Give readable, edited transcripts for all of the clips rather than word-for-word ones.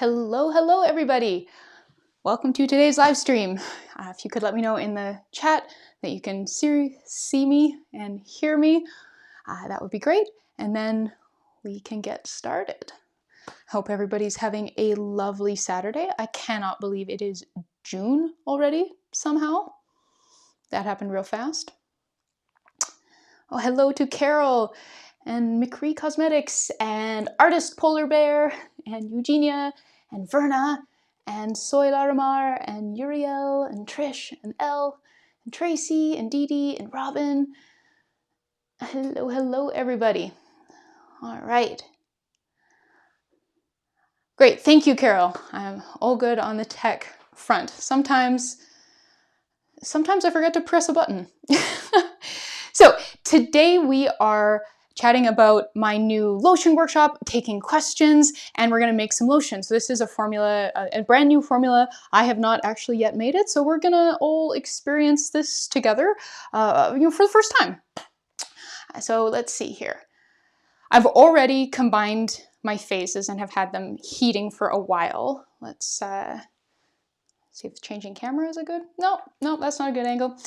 Hello everybody. Welcome to today's live stream. If you could let me know in the chat that you can see me and hear me, that would be great. And then we can get started. Hope everybody's having a lovely Saturday. I cannot believe it is June already somehow. That happened real fast. Oh, hello to Carol and McCree Cosmetics and Artist Polar Bear and Eugenia and Verna and Soy Larimar and Uriel and Trish and Elle and Tracy and Dee Dee and Robin. Hello everybody. All right. Great, thank you, Carol. I'm all good on the tech front. Sometimes I forget to press a button. So today we are chatting about my new lotion workshop, taking questions, and we're gonna make some lotion. So this is a formula, a brand new formula. I have not actually yet made it, so we're gonna all experience this together for the first time. So let's see here. I've already combined my phases and have had them heating for a while. Let's see if changing camera is a good, no, that's not a good angle.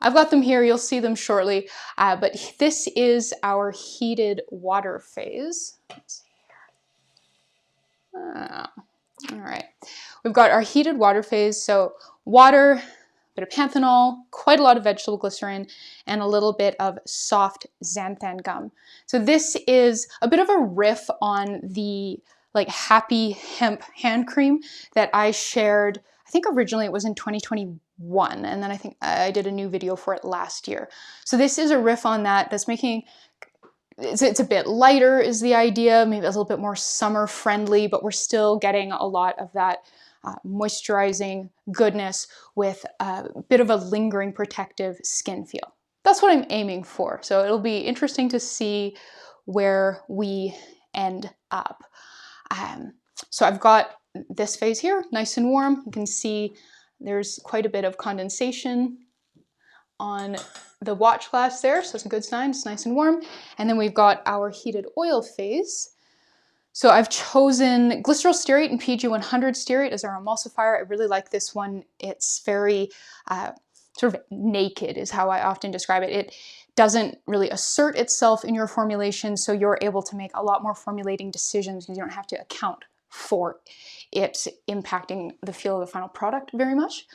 I've got them here, you'll see them shortly, but this is our heated water phase. Let's see here. All right, we've got our heated water phase, so water, a bit of panthenol, quite a lot of vegetable glycerin, and a little bit of soft xanthan gum. So this is a bit of a riff on the Happy Hemp hand cream that I shared. I think originally it was in 2021, and then I think I did a new video for it last year. So this is a riff on that that's making, it's a bit lighter is the idea, maybe a little bit more summer friendly, but we're still getting a lot of that moisturizing goodness with a bit of a lingering protective skin feel. That's what I'm aiming for. So it'll be interesting to see where we end up. So I've got this phase here, nice and warm. You can see there's quite a bit of condensation on the watch glass there, so it's a good sign, it's nice and warm. And then we've got our heated oil phase. So I've chosen glycerol stearate and PG100 stearate as our emulsifier. I really like this one. It's very sort of naked is how I often describe it. It doesn't really assert itself in your formulation, so you're able to make a lot more formulating decisions because you don't have to account for it impacting the feel of the final product very much.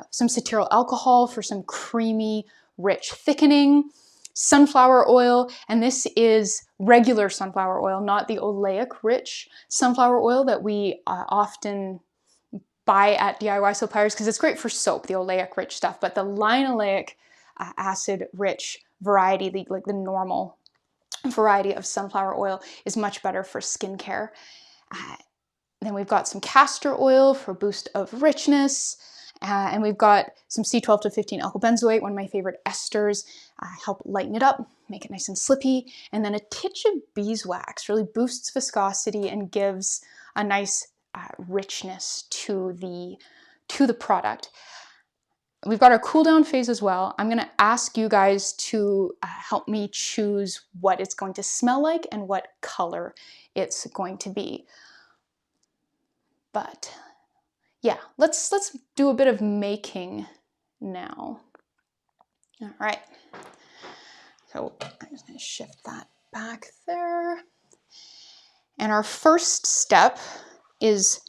Some cetyl alcohol for some creamy, rich thickening. Sunflower oil, and this is regular sunflower oil, not the oleic rich sunflower oil that we often buy at DIY suppliers because it's great for soap, the oleic rich stuff, but the linoleic acid rich variety, the normal variety of sunflower oil is much better for skincare. Then we've got some castor oil for a boost of richness. And we've got some C12 to 15 alkyl benzoate, one of my favorite esters, help lighten it up, make it nice and slippy. And then a titch of beeswax really boosts viscosity and gives a nice richness to the product. We've got our cool down phase as well. I'm gonna ask you guys to help me choose what it's going to smell like and what color it's going to be. But yeah, let's do a bit of making now. All right, so I'm just gonna shift that back there. And our first step is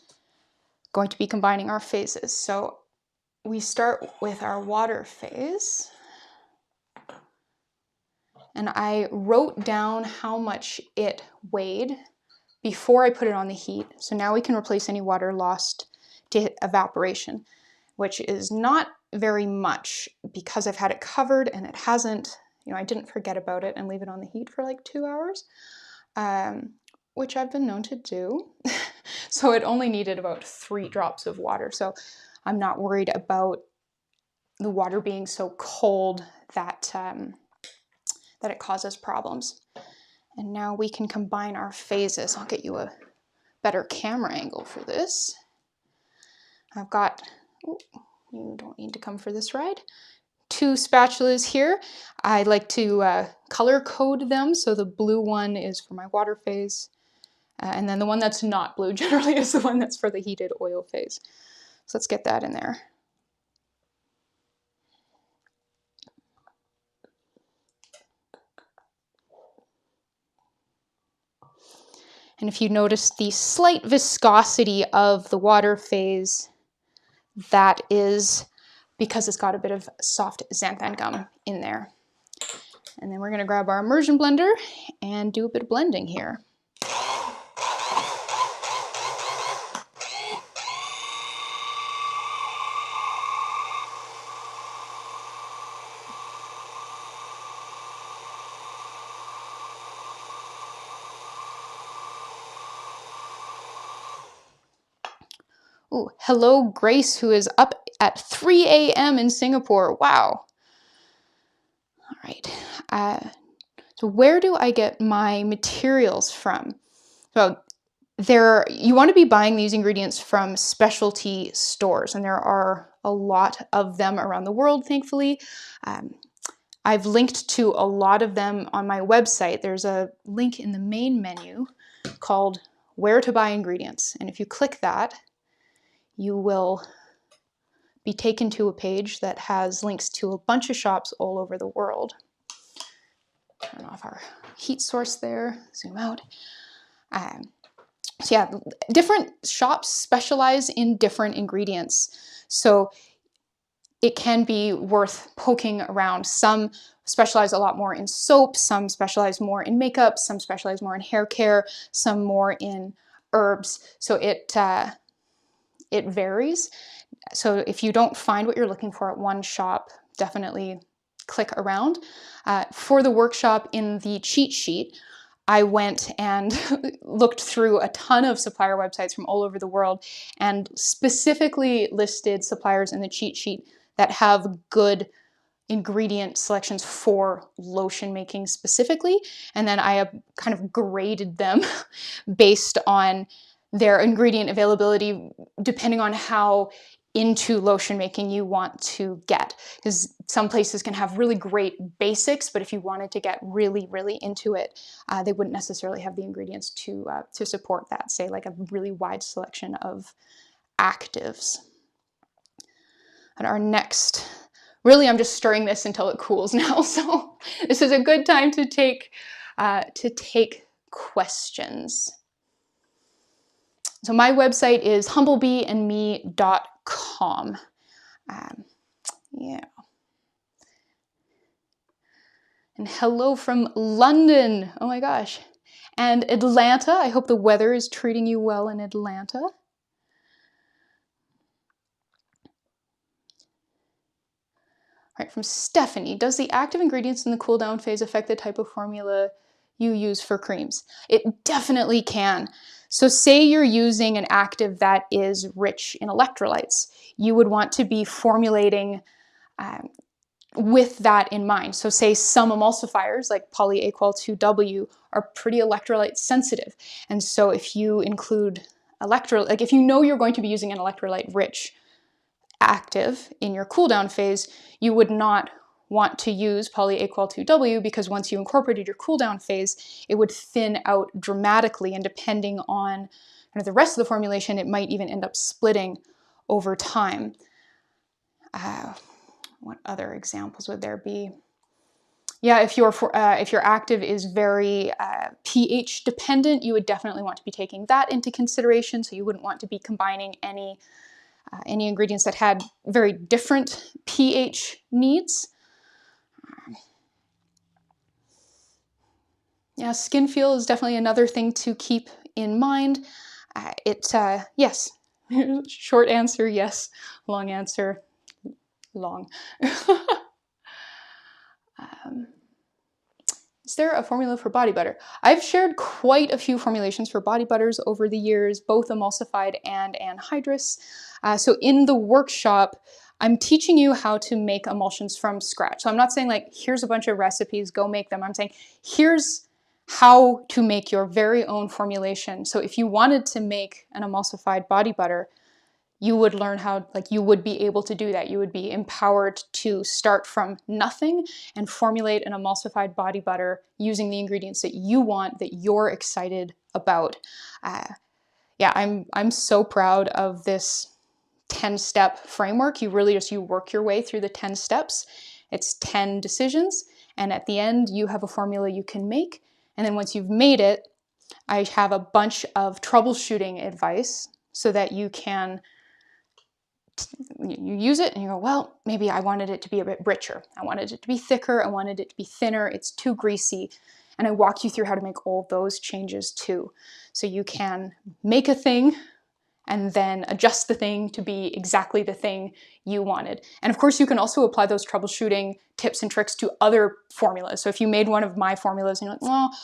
going to be combining our phases. So we start with our water phase. And I wrote down how much it weighed before I put it on the heat. So now we can replace any water lost to evaporation, which is not very much because I've had it covered and it hasn't, I didn't forget about it and leave it on the heat for like 2 hours, which I've been known to do. So it only needed about 3 drops of water. So I'm not worried about the water being so cold that, that it causes problems. And now we can combine our phases. I'll get you a better camera angle for this. I've got, you don't need to come for this ride, 2 spatulas here. I like to color code them. So the blue one is for my water phase, And then the one that's not blue generally is the one that's for the heated oil phase. So let's get that in there. And if you notice the slight viscosity of the water phase, that is because it's got a bit of soft xanthan gum in there. And then we're going to grab our immersion blender and do a bit of blending here. Ooh, hello, Grace, who is up at 3 a.m. in Singapore. Wow. All right. So where do I get my materials from? So you want to be buying these ingredients from specialty stores, and there are a lot of them around the world, thankfully. I've linked to a lot of them on my website. There's a link in the main menu called Where to Buy Ingredients. And if you click that, you will be taken to a page that has links to a bunch of shops all over the world. Turn off our heat source there, zoom out. So yeah, different shops specialize in different ingredients. So it can be worth poking around. Some specialize a lot more in soap, some specialize more in makeup, some specialize more in hair care, some more in herbs. So it varies. So if you don't find what you're looking for at one shop, definitely click around. For the workshop in the cheat sheet, I went and looked through a ton of supplier websites from all over the world and specifically listed suppliers in the cheat sheet that have good ingredient selections for lotion making specifically. And then I kind of graded them based on their ingredient availability, depending on how into lotion making you want to get. Because some places can have really great basics, but if you wanted to get really, really into it, they wouldn't necessarily have the ingredients to support that, say like a really wide selection of actives. And our next, really I'm just stirring this until it cools now, so this is a good time to take questions. So my website is humblebeeandme.com. Yeah. And hello from London. Oh my gosh. And Atlanta. I hope the weather is treating you well in Atlanta. All right, from Stephanie. Does the active ingredients in the cool down phase affect the type of formula you use for creams? It definitely can. So say you're using an active that is rich in electrolytes. You would want to be formulating with that in mind. So say some emulsifiers like polyaqual 2W are pretty electrolyte sensitive. And so if you include if you know you're going to be using an electrolyte rich active in your cool down phase, you would not want to use polyaqual 2W because once you incorporated your cool down phase, it would thin out dramatically, and depending on kind of the rest of the formulation, it might even end up splitting over time. What other examples would there be? Yeah, if your active is very pH dependent, you would definitely want to be taking that into consideration. So you wouldn't want to be combining any ingredients that had very different pH needs. Yeah, skin feel is definitely another thing to keep in mind. Yes. Short answer, yes. Long answer, long. Is there a formula for body butter? I've shared quite a few formulations for body butters over the years, both emulsified and anhydrous. So in the workshop, I'm teaching you how to make emulsions from scratch. So I'm not saying like, here's a bunch of recipes, go make them. I'm saying, here's how to make your very own formulation. So if you wanted to make an emulsified body butter, you would learn how, like you would be able to do that. You would be empowered to start from nothing and formulate an emulsified body butter using the ingredients that you want, that you're excited about. Yeah, I'm so proud of this 10-step framework. You really just, you work your way through the 10 steps. It's 10 decisions. And at the end, you have a formula you can make. And then once you've made it, I have a bunch of troubleshooting advice so that you can, you use it and you go, well, maybe I wanted it to be a bit richer. I wanted it to be thicker. I wanted it to be thinner. It's too greasy. And I walk you through how to make all those changes too. So you can make a thing and then adjust the thing to be exactly the thing you wanted. And of course, you can also apply those troubleshooting tips and tricks to other formulas. So if you made one of my formulas and you're like, well,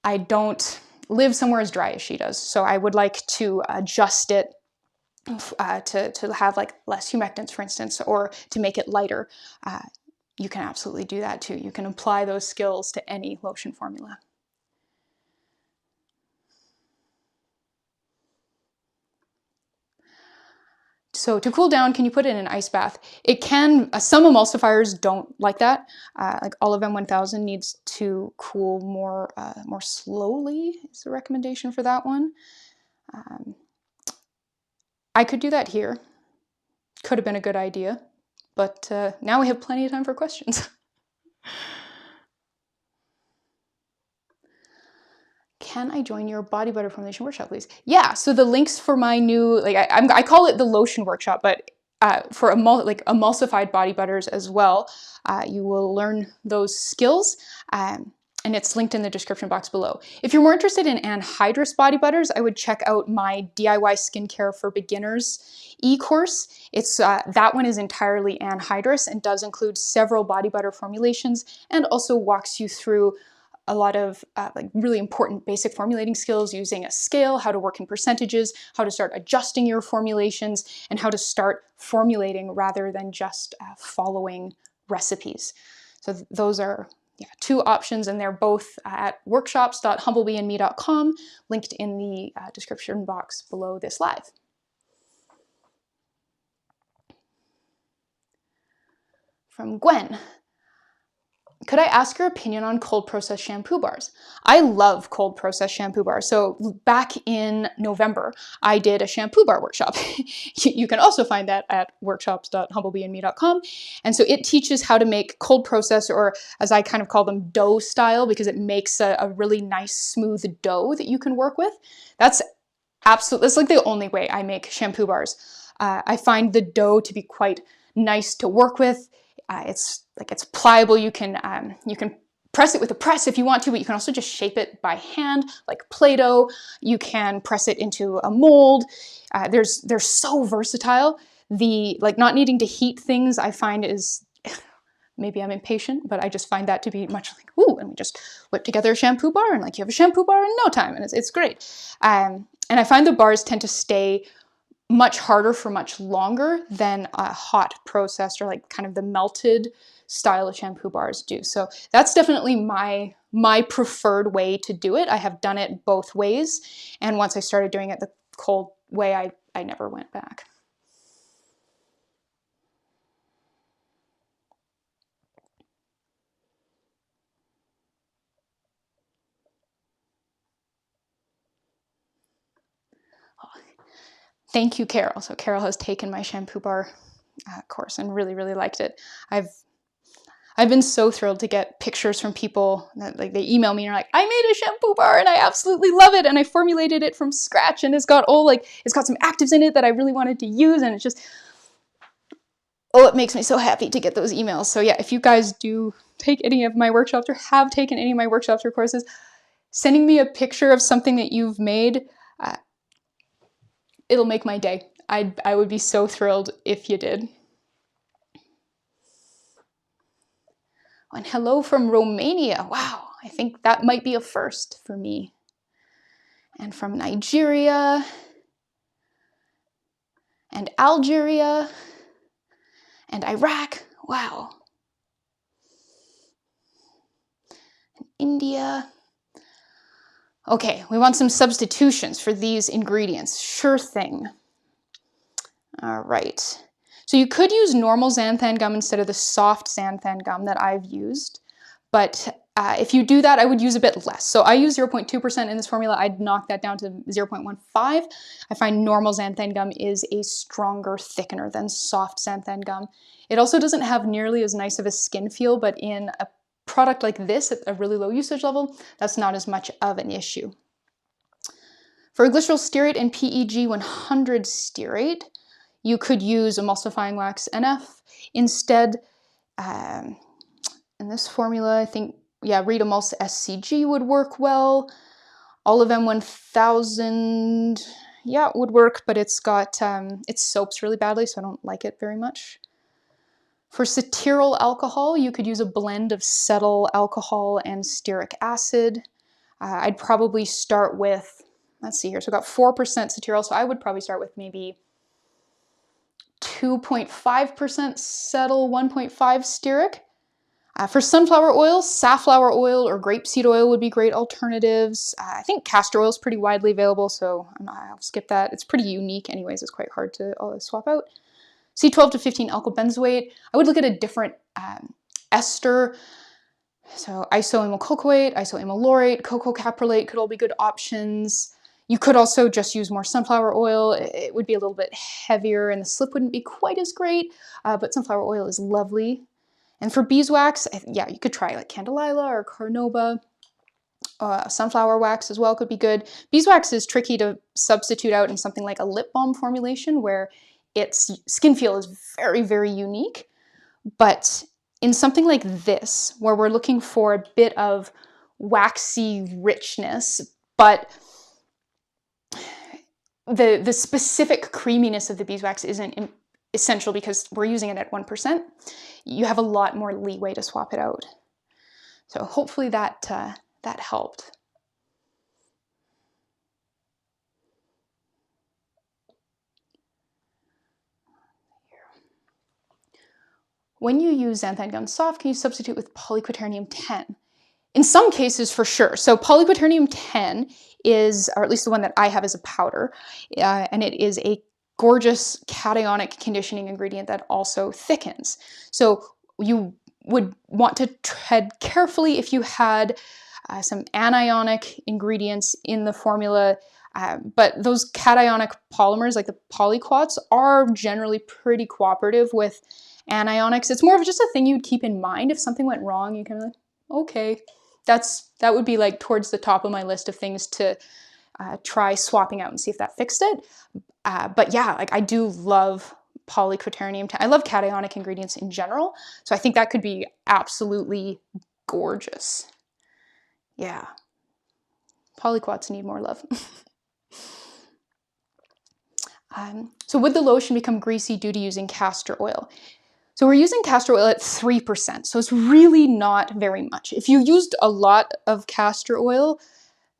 I don't live somewhere as dry as she does, so I would like to adjust it to have like less humectants, for instance, or to make it lighter. You can absolutely do that too. You can apply those skills to any lotion formula. So to cool down, can you put it in an ice bath? It can. Some emulsifiers don't like that. Like Olive M1000 needs to cool more slowly is the recommendation for that one. I could do that here. Could have been a good idea, but now we have plenty of time for questions. Can I join your body butter formulation workshop, please? Yeah, so the links for my new, like I call it the Lotion Workshop, but for emulsified body butters as well, you will learn those skills, and it's linked in the description box below. If you're more interested in anhydrous body butters, I would check out my DIY Skincare for Beginners e-course. It's that one is entirely anhydrous and does include several body butter formulations and also walks you through a lot of like really important basic formulating skills using a scale, how to work in percentages, how to start adjusting your formulations, and how to start formulating rather than just following recipes. So those are two options, and they're both at workshops.humblebeeandme.com, linked in the description box below this live. From Gwen. Could I ask your opinion on cold process shampoo bars? I love cold process shampoo bars. So back in November, I did a shampoo bar workshop. You can also find that at workshops.humblebeeandme.com. And so it teaches how to make cold process, or as I kind of call them, dough style, because it makes a really nice smooth dough that you can work with. That's like the only way I make shampoo bars. I find the dough to be quite nice to work with. It's pliable. You can press it with a press if you want to, but you can also just shape it by hand like Play-Doh. You can press it into a mold. They're so versatile. Not needing to heat things, I find is, maybe I'm impatient, but I just find that to be much like, ooh, and we just whip together a shampoo bar, and like you have a shampoo bar in no time, and it's great. And I find the bars tend to stay much harder for much longer than a hot processed or like kind of the melted style of shampoo bars do. So that's definitely my preferred way to do it. I have done it both ways, and once I started doing it the cold way, I never went back. Thank you, Carol. So Carol has taken my shampoo bar course and really, really liked it. I've been so thrilled to get pictures from people that like they email me and are like, I made a shampoo bar and I absolutely love it, and I formulated it from scratch, and it's got some actives in it that I really wanted to use, and it's just, oh, it makes me so happy to get those emails. So yeah, if you guys do take any of my workshops or have taken any of my workshops or courses, sending me a picture of something that you've made, it'll make my day. I would be so thrilled if you did. And hello from Romania. Wow, I think that might be a first for me. And from Nigeria and Algeria and Iraq. Wow. And India. Okay, we want some substitutions for these ingredients. Sure thing. All right. So you could use normal xanthan gum instead of the soft xanthan gum that I've used. But if you do that, I would use a bit less. So I use 0.2% in this formula. I'd knock that down to 0.15. I find normal xanthan gum is a stronger thickener than soft xanthan gum. It also doesn't have nearly as nice of a skin feel, but in a product like this at a really low usage level, that's not as much of an issue. For glycerol stearate and PEG 100 stearate, you could use emulsifying wax NF. Instead, in this formula, I think, yeah, Reed Emulse SCG would work well. Olive M1000, yeah, it would work, but it's got, it soaps really badly, so I don't like it very much. For cetyl alcohol, you could use a blend of cetyl alcohol and stearic acid. I'd probably start with, let's see here, so I've got 4% cetyl, so I would probably start with maybe 2.5% cetyl, 1.5 stearic. For sunflower oil, safflower oil or grapeseed oil would be great alternatives. I think castor oil is pretty widely available, so I'll skip that. It's pretty unique anyways, it's quite hard to swap out. C12 to 15 alkyl benzoate. I would look at a different ester. So isoamyl cocoate, isoamyl laurate, cocoa caprolate could all be good options. You could also just use more sunflower oil. It would be a little bit heavier and the slip wouldn't be quite as great, but sunflower oil is lovely. And for beeswax, yeah, you could try like Candelilla or Carnauba. Sunflower wax as well could be good. Beeswax is tricky to substitute out in something like a lip balm formulation where its skin feel is very, very unique. But in something like this, where we're looking for a bit of waxy richness, but the specific creaminess of the beeswax isn't essential because we're using it at 1%, you have a lot more leeway to swap it out. So hopefully that helped. When you use xanthan gum soft, can you substitute with polyquaternium 10? In some cases, for sure. So polyquaternium 10 is, or at least the one that I have, is a powder, and it is a gorgeous cationic conditioning ingredient that also thickens. So you would want to tread carefully if you had some anionic ingredients in the formula, but those cationic polymers, like the polyquats, are generally pretty cooperative with anionics. It's more of just a thing you'd keep in mind. If something went wrong, you can, okay, that would be like towards the top of my list of things to try swapping out and see if that fixed it. But yeah, like I do love polyquaternium. I love cationic ingredients in general, so I think that could be absolutely gorgeous. Yeah, polyquats need more love. So would the lotion become greasy due to using castor oil? So we're using castor oil at 3%, so it's really not very much. If you used a lot of castor oil,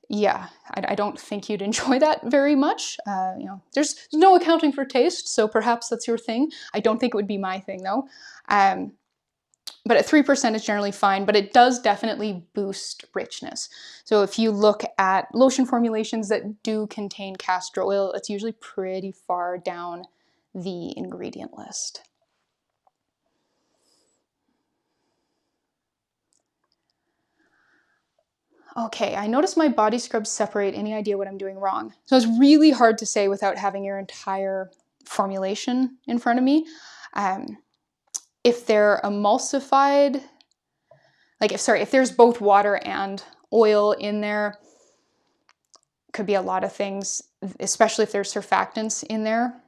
yeah, I don't think you'd enjoy that very much. You know, there's no accounting for taste, so perhaps that's your thing. I don't think it would be my thing though. But at 3% is generally fine, but it does definitely boost richness. So if you look at lotion formulations that do contain castor oil, it's usually pretty far down the ingredient list. Okay, I noticed my body scrubs separate. Any idea what I'm doing wrong? So it's really hard to say without having your entire formulation in front of me. If they're emulsified, like if there's both water and oil in there, could be a lot of things, especially if there's surfactants in there.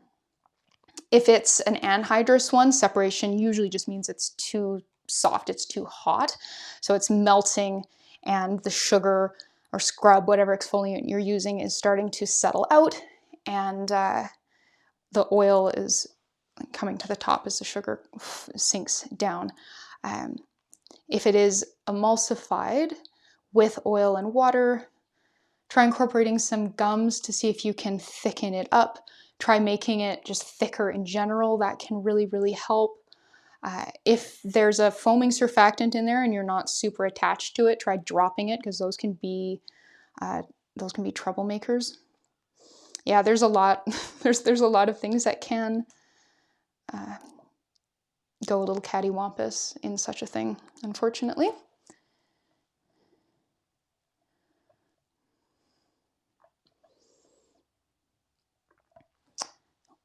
If it's an anhydrous one, separation usually just means it's too soft, it's too hot. So it's melting and the sugar or scrub, whatever exfoliant you're using, is starting to settle out, and the oil is coming to the top as the sugar sinks down. If it is emulsified with oil and water, try incorporating some gums to see if you can thicken it up. Try making it just thicker in general. That can really, really help. If there's a foaming surfactant in there and you're not super attached to it, try dropping it, because those can be troublemakers. Yeah, there's a lot. there's a lot of things that can go a little cattywampus in such a thing, unfortunately.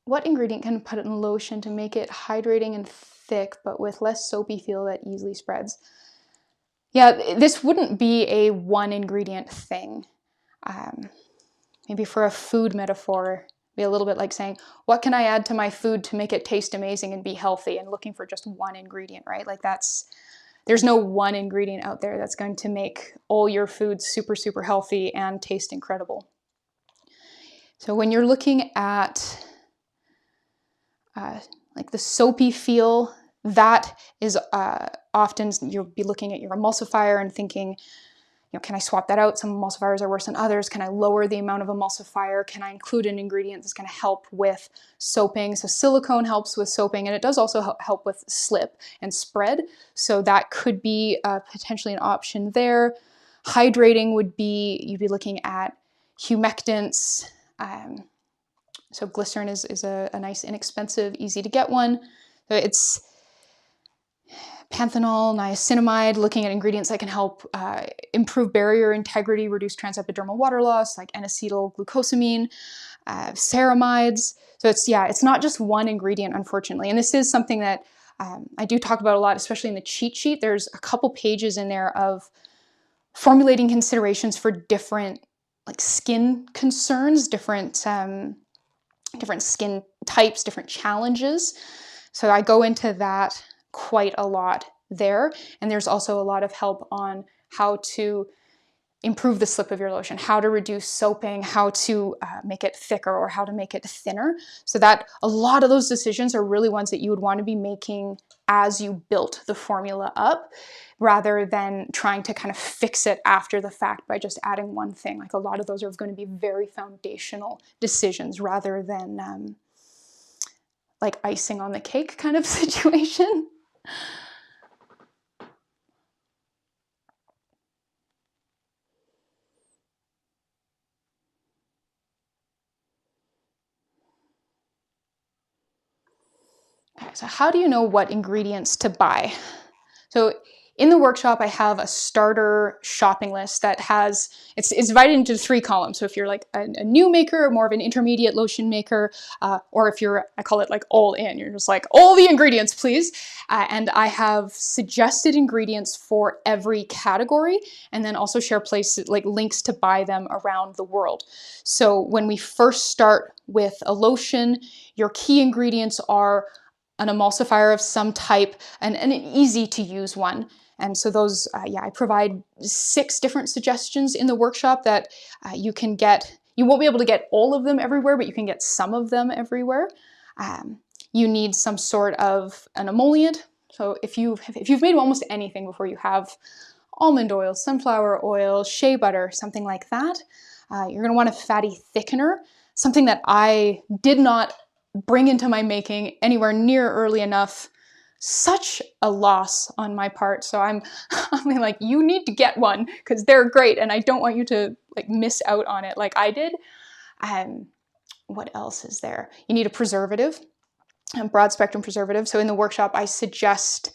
What ingredient can put in lotion to make it hydrating and thick, but with less soapy feel that easily spreads? Yeah, this wouldn't be a one ingredient thing. Maybe for a food metaphor, be a little bit like saying, what can I add to my food to make it taste amazing and be healthy, and looking for just one ingredient, right? Like there's no one ingredient out there that's going to make all your food super, super healthy and taste incredible. So when you're looking at like the soapy feel, that is often you'll be looking at your emulsifier and thinking, you know, can I swap that out? Some emulsifiers are worse than others. Can I lower the amount of emulsifier? Can I include an ingredient that's going to help with soaping? So silicone helps with soaping, and it does also help with slip and spread. So that could be potentially an option there. Hydrating would be, you'd be looking at humectants. So glycerin is a nice, inexpensive, easy to get one. So it's panthenol, niacinamide, looking at ingredients that can help improve barrier integrity, reduce transepidermal water loss, like N-acetylglucosamine, ceramides. So it's not just one ingredient, unfortunately. And this is something that I do talk about a lot, especially in the cheat sheet. There's a couple pages in there of formulating considerations for different like skin concerns, different skin types, different challenges. So I go into that quite a lot there. And there's also a lot of help on how to improve the slip of your lotion, how to reduce soaping, how to make it thicker or how to make it thinner. So that a lot of those decisions are really ones that you would want to be making as you built the formula up, rather than trying to kind of fix it after the fact by just adding one thing. Like a lot of those are going to be very foundational decisions rather than like icing on the cake kind of situation. Okay, so how do you know what ingredients to buy? So in the workshop, I have a starter shopping list that has, it's divided into 3 columns. So if you're like a new maker, or more of an intermediate lotion maker, or if you're, I call it like all in, you're just like, all the ingredients, please. And I have suggested ingredients for every category, and then also share places, like links to buy them around the world. So when we first start with a lotion, your key ingredients are an emulsifier of some type, and an easy to use one. And so those, I provide 6 different suggestions in the workshop that you can get. You won't be able to get all of them everywhere, but you can get some of them everywhere. You need some sort of an emollient. So if you've made almost anything before, you have almond oil, sunflower oil, shea butter, something like that. You're going to want a fatty thickener, something that I did not bring into my making anywhere near early enough. Such a loss on my part. So I'm like, you need to get one because they're great, and I don't want you to like miss out on it like I did. What else is there? You need a preservative, a broad spectrum preservative. So in the workshop, I suggest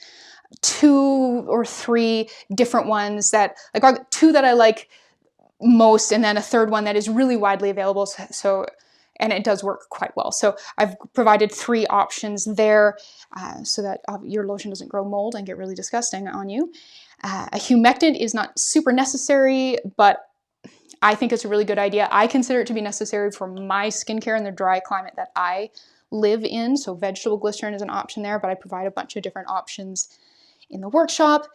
2 or 3 different ones that like 2 that I like most, and then a third one that is really widely available. And it does work quite well. So I've provided 3 options there so that your lotion doesn't grow mold and get really disgusting on you. A humectant is not super necessary, but I think it's a really good idea. I consider it to be necessary for my skincare in the dry climate that I live in. So vegetable glycerin is an option there, but I provide a bunch of different options in the workshop,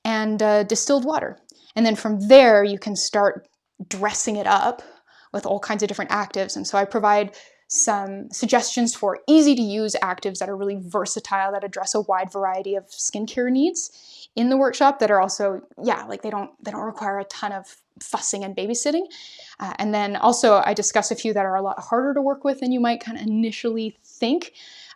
and distilled water. And then from there, you can start dressing it up with all kinds of different actives. And so I provide some suggestions for easy to use actives that are really versatile, that address a wide variety of skincare needs in the workshop, that are also, like they don't require a ton of fussing and babysitting. And then also I discuss a few that are a lot harder to work with than you might kind of initially think,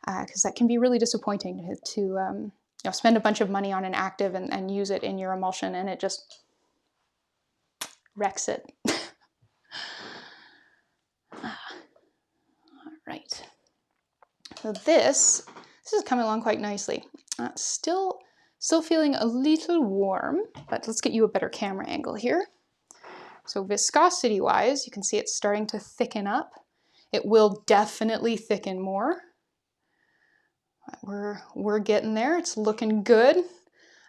because that can be really disappointing to spend a bunch of money on an active and use it in your emulsion, and it just wrecks it. All right. So this This is coming along quite nicely. Still feeling a little warm, but let's get you a better camera angle here. So viscosity wise, you can see it's starting to thicken up. It will definitely thicken more. We're getting there. It's looking good.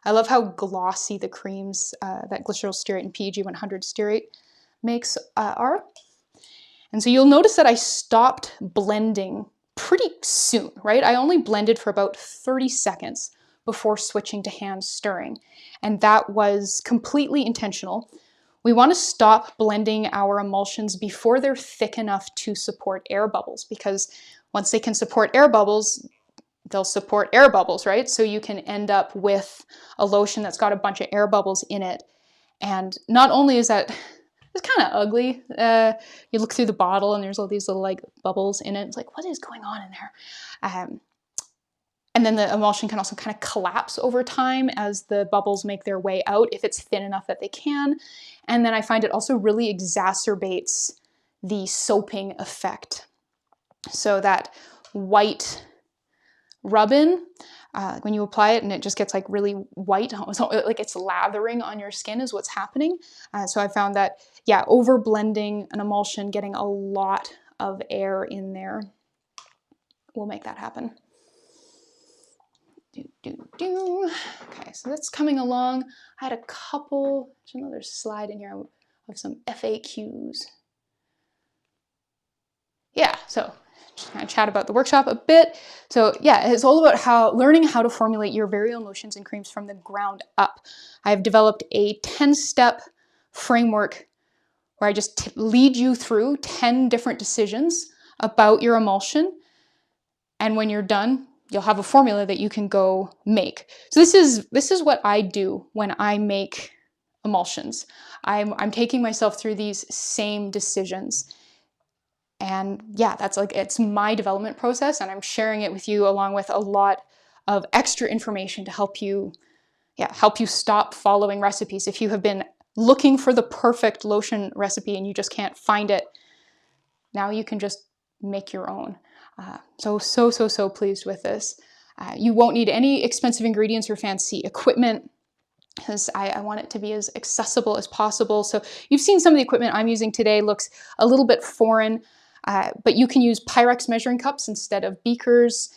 I love how glossy the creams that glycerol stearate and PEG 100 stearate makes are. And so you'll notice that I stopped blending pretty soon, right? I only blended for about 30 seconds before switching to hand stirring. And that was completely intentional. We want to stop blending our emulsions before they're thick enough to support air bubbles, because once they can support air bubbles, they'll support air bubbles, right? So you can end up with a lotion that's got a bunch of air bubbles in it. And not only is that, it's kind of ugly. You look through the bottle and there's all these little like bubbles in it. It's like, what is going on in there? And then the emulsion can also kind of collapse over time as the bubbles make their way out, if it's thin enough that they can. And then I find it also really exacerbates the soaping effect. So that white rub-in, when you apply it and it just gets like really white, like it's lathering on your skin is what's happening. So I found that, yeah, over blending an emulsion, getting a lot of air in there will make that happen. Okay, so that's coming along. I had a couple, there's another slide in here of some FAQs. Yeah, so just kind of chat about the workshop a bit. So yeah, it's all about learning how to formulate your very own lotions and creams from the ground up. I've developed a 10-step framework where I just lead you through 10 different decisions about your emulsion. And when you're done, you'll have a formula that you can go make. So this is what I do when I make emulsions. I'm taking myself through these same decisions. And yeah, that's like, it's my development process, and I'm sharing it with you along with a lot of extra information to help you stop following recipes. If you have been looking for the perfect lotion recipe and you just can't find it, now you can just make your own. So pleased with this. You won't need any expensive ingredients or fancy equipment, because I want it to be as accessible as possible. So you've seen some of the equipment I'm using today looks a little bit foreign, but you can use Pyrex measuring cups instead of beakers.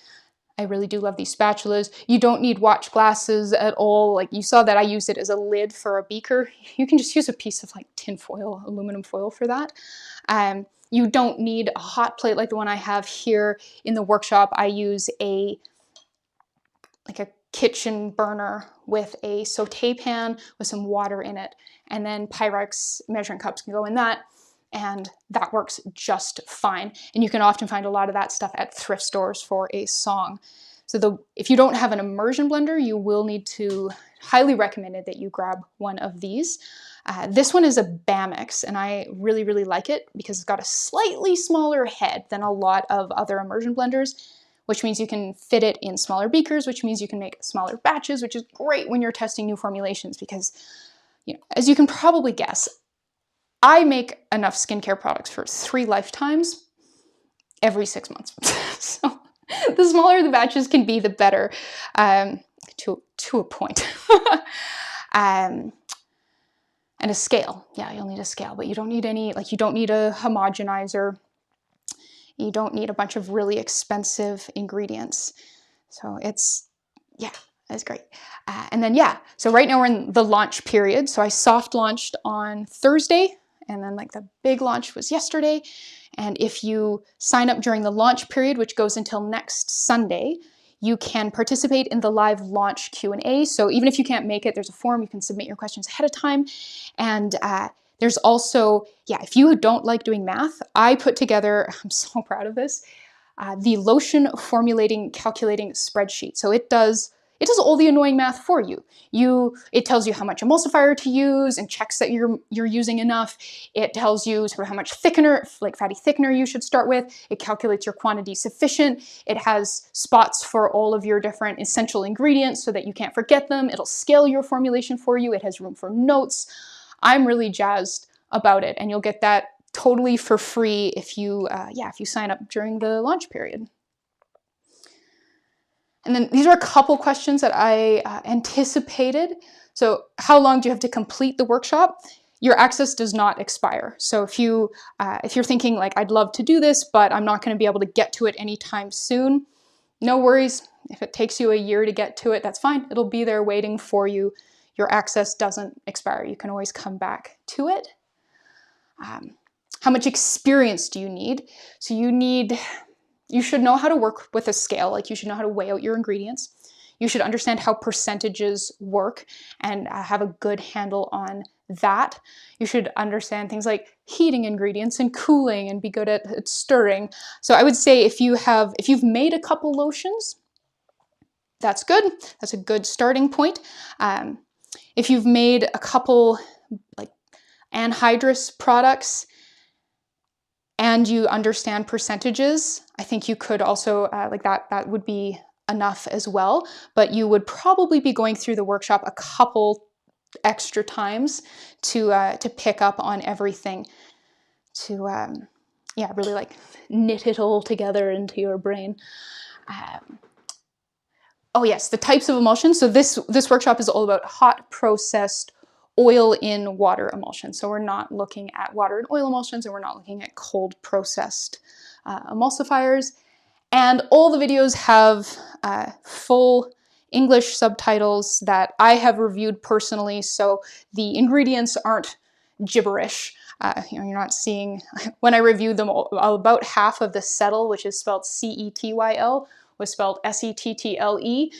I really do love these spatulas. You don't need watch glasses at all. Like you saw that I used it as a lid for a beaker. You can just use a piece of like tin foil, aluminum foil for that. You don't need a hot plate like the one I have here in the workshop. I use a kitchen burner with a saute pan with some water in it, and then Pyrex measuring cups can go in that, and that works just fine. And you can often find a lot of that stuff at thrift stores for a song. So if you don't have an immersion blender, you will need to, highly recommended that you grab one of these. This one is a Bamex, and I really, really like it because it's got a slightly smaller head than a lot of other immersion blenders, which means you can fit it in smaller beakers, which means you can make smaller batches, which is great when you're testing new formulations because, as you can probably guess, I make enough skincare products for 3 lifetimes every 6 months. So the smaller the batches can be, the better, to a point. And a scale. Yeah, you'll need a scale, but you don't need you don't need a homogenizer. You don't need a bunch of really expensive ingredients. So it's great. And then, so right now we're in the launch period. So I soft launched on Thursday, and then like the big launch was yesterday. And if you sign up during the launch period, which goes until next Sunday, you can participate in the live launch Q&A. So even if you can't make it, there's a form, you can submit your questions ahead of time. And there's also, if you don't like doing math, I put together, I'm so proud of this, the lotion formulating calculating spreadsheet. So it does all the annoying math for you. It tells you how much emulsifier to use and checks that you're using enough. It tells you sort of how much thickener, like fatty thickener, you should start with. It calculates your quantity sufficient. It has spots for all of your different essential ingredients so that you can't forget them. It'll scale your formulation for you. It has room for notes. I'm really jazzed about it, and you'll get that totally for free if you sign up during the launch period. And then these are a couple questions that I anticipated. So how long do you have to complete the workshop? Your access does not expire. So if you're thinking like, I'd love to do this, but I'm not going to be able to get to it anytime soon, no worries. If it takes you a year to get to it, that's fine. It'll be there waiting for you. Your access doesn't expire. You can always come back to it. How much experience do you need? So you should know how to work with a scale. Like you should know how to weigh out your ingredients. You should understand how percentages work and have a good handle on that. You should understand things like heating ingredients and cooling and be good at stirring. So I would say if you've made a couple lotions, that's good. That's a good starting point. If you've made a couple like anhydrous products and you understand percentages, I think you could also like that would be enough as well, but you would probably be going through the workshop a couple extra times to pick up on everything, to really like knit it all together into your brain. Oh yes, the types of emulsions. So this workshop is all about hot processed oil in water emulsions. So we're not looking at water and oil emulsions, and we're not looking at cold processed emulsifiers. And all the videos have full English subtitles that I have reviewed personally, so the ingredients aren't gibberish. You're not seeing, when I reviewed them, about half of the settle, which is spelled C-E-T-Y-L, was spelled S-E-T-T-L-E.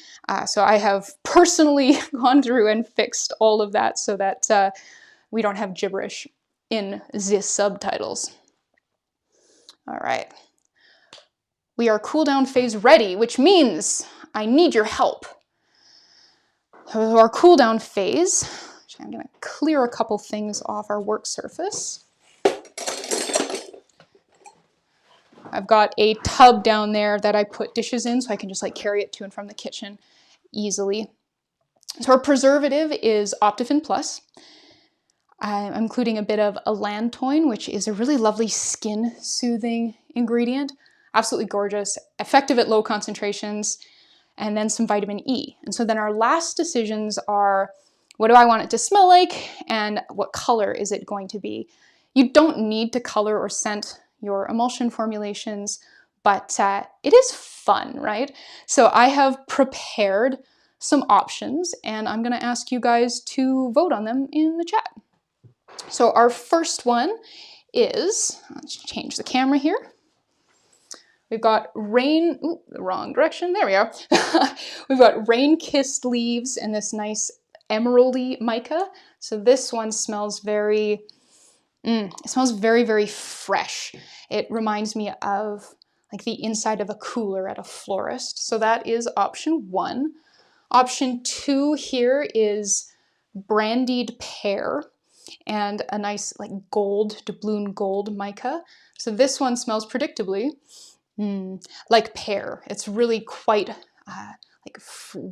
So I have personally gone through and fixed all of that so that we don't have gibberish in the subtitles. All right. We are cool down phase ready, which means I need your help. So our cool down phase, actually I'm going to clear a couple things off our work surface. I've got a tub down there that I put dishes in so I can just like carry it to and from the kitchen easily. So our preservative is Optifin Plus. I'm including a bit of allantoin, which is a really lovely skin soothing ingredient. Absolutely gorgeous, effective at low concentrations, and then some vitamin E. And so then our last decisions are, what do I want it to smell like and what color is it going to be? You don't need to color or scent your emulsion formulations, but it is fun, right? So I have prepared some options and I'm gonna ask you guys to vote on them in the chat. So our first one is, let's change the camera here. We've got rain, ooh, the wrong direction, there we are. We've got rain-kissed leaves and this nice emeraldy mica. So this one smells very, it smells very, very fresh. It reminds me of like the inside of a cooler at a florist. So that is option 1. Option 2 here is brandied pear and a nice like gold, doubloon gold mica. So this one smells predictably like pear. It's really quite like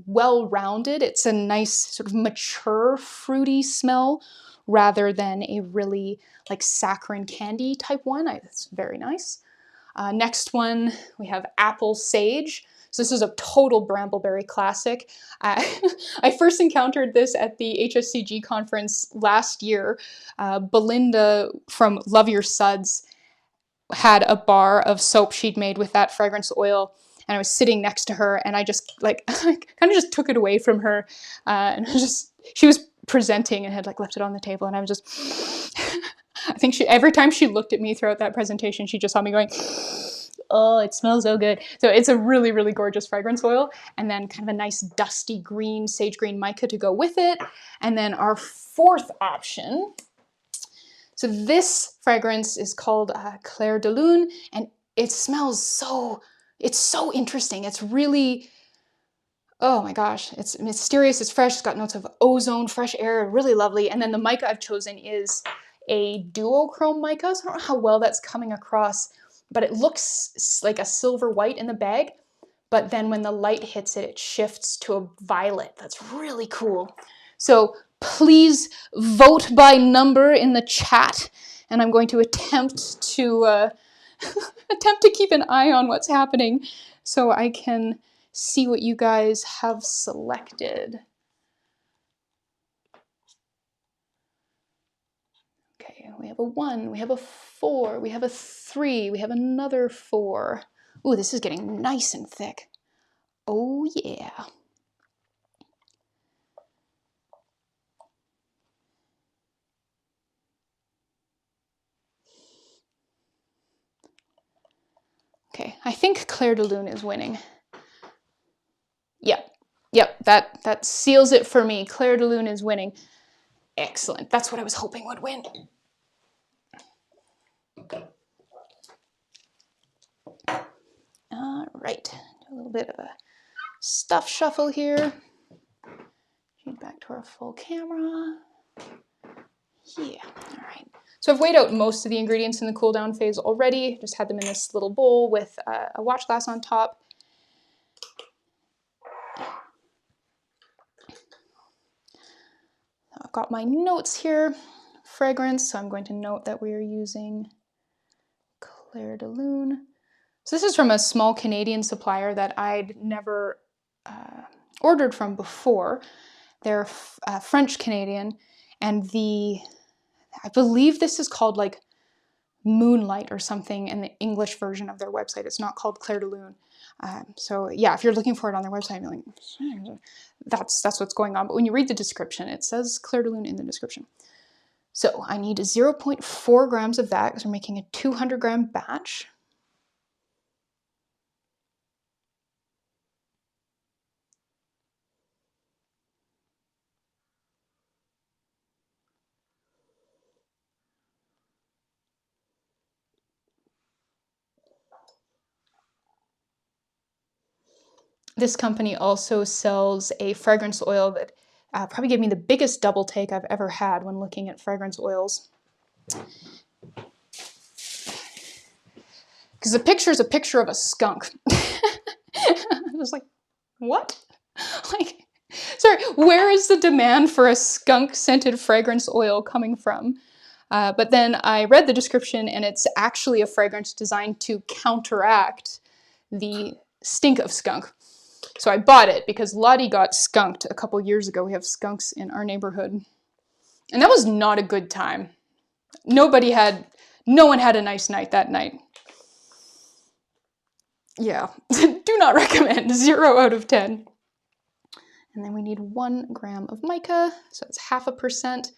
well-rounded. It's a nice sort of mature fruity smell rather than a really like saccharine candy type one. It's very nice. Next one, we have apple sage. So this is a total Brambleberry classic. I first encountered this at the HSCG conference last year. Belinda from Love Your Suds had a bar of soap she'd made with that fragrance oil, and I was sitting next to her and I just like kind of just took it away from her and she was presenting and had like left it on the table and I was just I think every time she looked at me throughout that presentation she just saw me going, oh, it smells so good. So it's a really, really gorgeous fragrance oil, and then kind of a nice dusty green sage green mica to go with it. And then our fourth option, so this fragrance is called Clair de Lune, and it smells it's so interesting. It's really, oh my gosh, it's mysterious, it's fresh, it's got notes of ozone, fresh air, really lovely. And then the mica I've chosen is a duochrome mica. So I don't know how well that's coming across, but it looks like a silver white in the bag, but then when the light hits it, it shifts to a violet. That's really cool. So please vote by number in the chat, and I'm going to attempt to keep an eye on what's happening so I can see what you guys have selected. Okay, we have a 1, we have a 4, we have a 3, we have another 4. Ooh, this is getting nice and thick. Oh yeah. Okay, I think Clair de Lune is winning. Yep, that seals it for me. Clair de Lune is winning. Excellent, that's what I was hoping would win. All right, do a little bit of a stuff shuffle here. Back to our full camera. Yeah, all right. So I've weighed out most of the ingredients in the cool down phase already. Just had them in this little bowl with a watch glass on top. I've got my notes here. Fragrance, so I'm going to note that we are using Clair de Lune. So this is from a small Canadian supplier that I'd never ordered from before. They're French Canadian, and I believe this is called like Moonlight or something in the English version of their website. It's not called Clair de Lune. So yeah, if you're looking for it on their website, you're like, that's what's going on. But when you read the description, it says Clair de Lune in the description. So I need 0.4 grams of that because we're making a 200 gram batch. This company also sells a fragrance oil that probably gave me the biggest double take I've ever had when looking at fragrance oils. Because the picture is a picture of a skunk. I was like, what? Like, sorry, where is the demand for a skunk-scented fragrance oil coming from? But then I read the description, and it's actually a fragrance designed to counteract the stink of skunk. So I bought it because Lottie got skunked a couple years ago. We have skunks in our neighborhood. And that was not a good time. No one had a nice night that night. Yeah, do not recommend, 0 out of 10. And then we need 1 gram of mica, so it's 0.5%.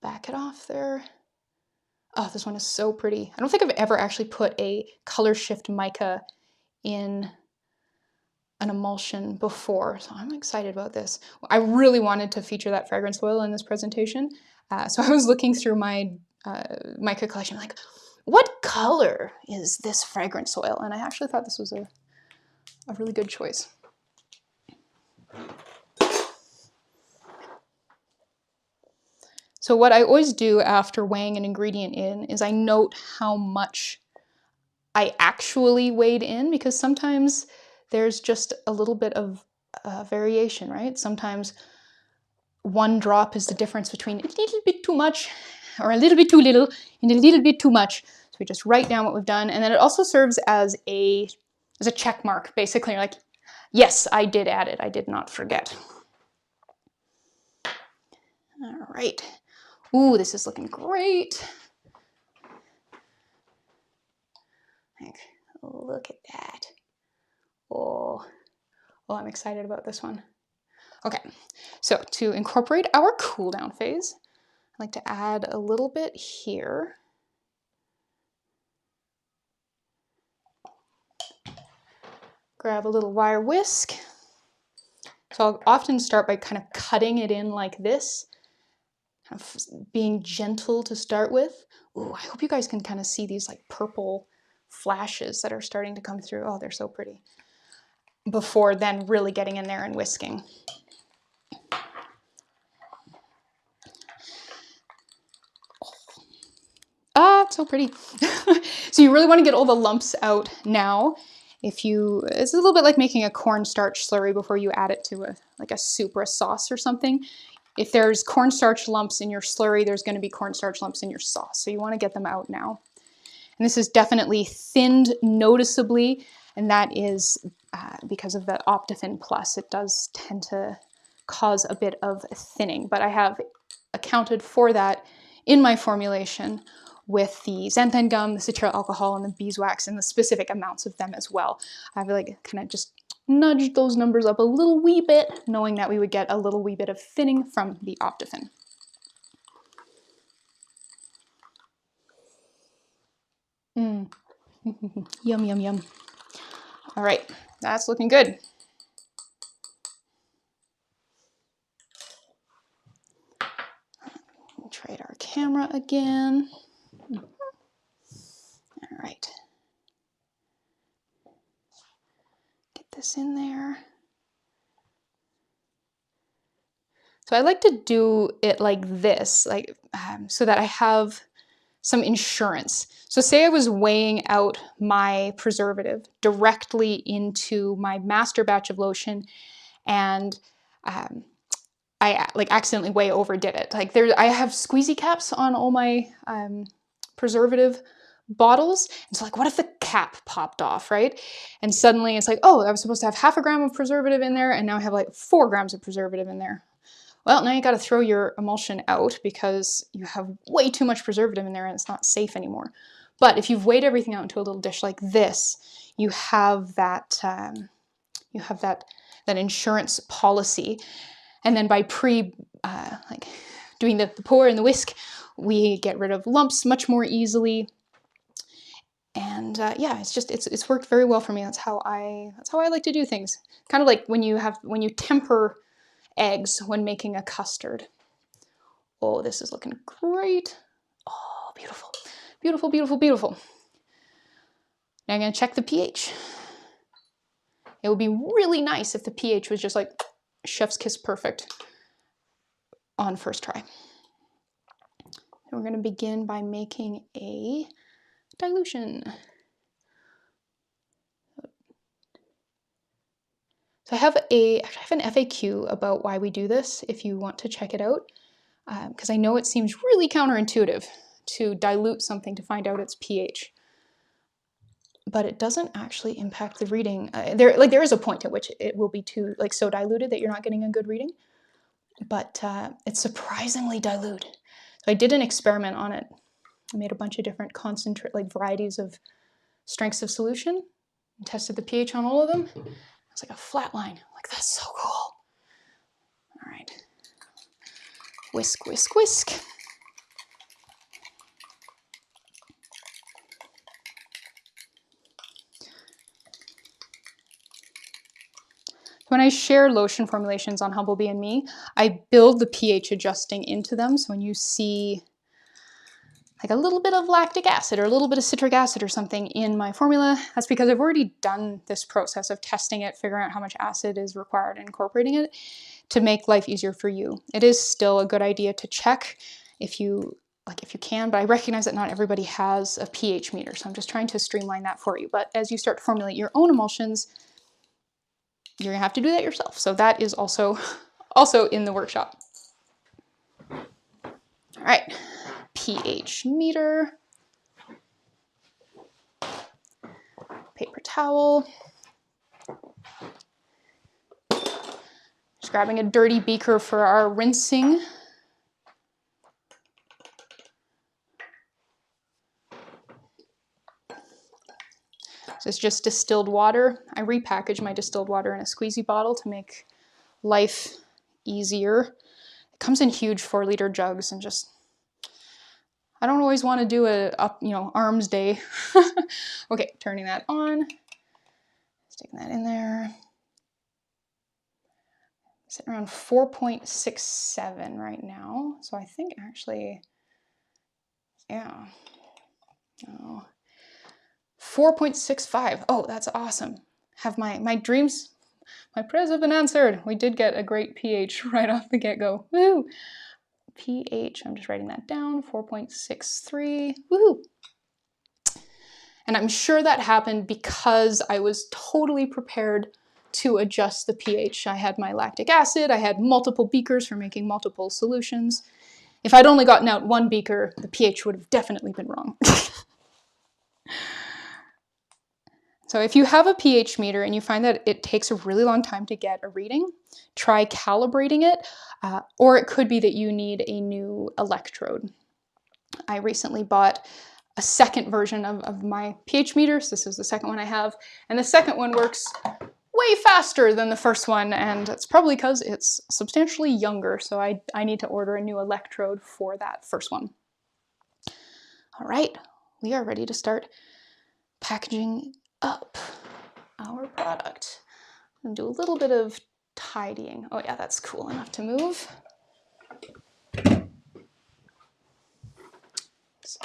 Back it off there. Oh, this one is so pretty. I don't think I've ever actually put a color shift mica in an emulsion before, so I'm excited about this. I really wanted to feature that fragrance oil in this presentation, so I was looking through my mica collection like, what color is this fragrance oil? And I actually thought this was a really good choice. So what I always do after weighing an ingredient in is I note how much I actually weighed in, because sometimes there's just a little bit of variation, right? Sometimes 1 drop is the difference between a little bit too much or a little bit too little and a little bit too much. So we just write down what we've done, and then it also serves as a check mark. Basically, you're like, yes, I did add it. I did not forget. All right. Ooh, this is looking great. Look at that. Oh, I'm excited about this one. Okay, so to incorporate our cool down phase, I like to add a little bit here. Grab a little wire whisk. So I'll often start by kind of cutting it in like this, kind of being gentle to start with. Ooh, I hope you guys can kind of see these like purple flashes that are starting to come through. Oh, they're so pretty. Before then really getting in there and whisking. Ah, it's so pretty. So you really want to get all the lumps out now. It's a little bit like making a cornstarch slurry before you add it to like a soup or a sauce or something. If there's cornstarch lumps in your slurry, there's going to be cornstarch lumps in your sauce. So you want to get them out now. And this is definitely thinned noticeably, and that is because of the Optifin Plus. It does tend to cause a bit of thinning, but I have accounted for that in my formulation with the xanthan gum, the cetyl alcohol, and the beeswax, and the specific amounts of them as well. I've like kind of just nudged those numbers up a little wee bit, knowing that we would get a little wee bit of thinning from the Optifin. Yum, yum, yum. All right, that's looking good. Trade our camera again. All right. Get this in there. So I like to do it like this, like so that I have some insurance. So say I was weighing out my preservative directly into my master batch of lotion, and I like accidentally way overdid it. Like I have squeezy caps on all my preservative bottles. And so like, what if the cap popped off, right? And suddenly it's like, oh, I was supposed to have 0.5 gram of preservative in there, and now I have like 4 grams of preservative in there. Well, now you got to throw your emulsion out because you have way too much preservative in there and it's not safe anymore. But if you've weighed everything out into a little dish like this, you have that that insurance policy. And then by like doing the pour and the whisk, we get rid of lumps much more easily. And yeah, it's worked very well for me. That's how I like to do things. Kind of like when you temper eggs when making a custard. Oh, this is looking great. Oh, beautiful, beautiful, beautiful, beautiful. Now I'm gonna check the pH. It would be really nice if the pH was just like chef's kiss perfect on first try. And we're gonna begin by making a dilution. So I have an FAQ about why we do this if you want to check it out, because I know it seems really counterintuitive to dilute something to find out its pH, but it doesn't actually impact the reading. There is a point at which it will be so diluted that you're not getting a good reading, but it's surprisingly dilute. So I did an experiment on it. I made a bunch of different varieties of strengths of solution and tested the pH on all of them. It's like a flat line. Like, that's so cool. All right. Whisk, whisk, whisk. When I share lotion formulations on Humblebee and Me, I build the pH adjusting into them. So when you see like a little bit of lactic acid or a little bit of citric acid or something in my formula, that's because I've already done this process of testing it, figuring out how much acid is required and incorporating it to make life easier for you. It is still a good idea to check if you can, but I recognize that not everybody has a pH meter, so I'm just trying to streamline that for you. But as you start to formulate your own emulsions, you're gonna have to do that yourself. So that is also in the workshop. All right. pH meter, paper towel, just grabbing a dirty beaker for our rinsing. So it's just distilled water. I repackage my distilled water in a squeezy bottle to make life easier. It comes in huge 4-liter jugs, and just I don't always want to do arms day. Okay, turning that on, sticking that in there. Sitting around 4.67 right now. So I think actually, yeah. Oh, 4.65. Oh, that's awesome. Have my dreams, my prayers have been answered. We did get a great pH right off the get-go. Woo! pH, I'm just writing that down, 4.63, woohoo! And I'm sure that happened because I was totally prepared to adjust the pH. I had my lactic acid, I had multiple beakers for making multiple solutions. If I'd only gotten out one beaker, the pH would have definitely been wrong. So if you have a pH meter and you find that it takes a really long time to get a reading, try calibrating it, or it could be that you need a new electrode. I recently bought a second version of my pH meters. This is the second one I have, and the second one works way faster than the first one, and it's probably because it's substantially younger, so I need to order a new electrode for that first one. All right, we are ready to start packaging up our product. I'm gonna do a little bit of tidying. Oh yeah, that's cool enough to move. So,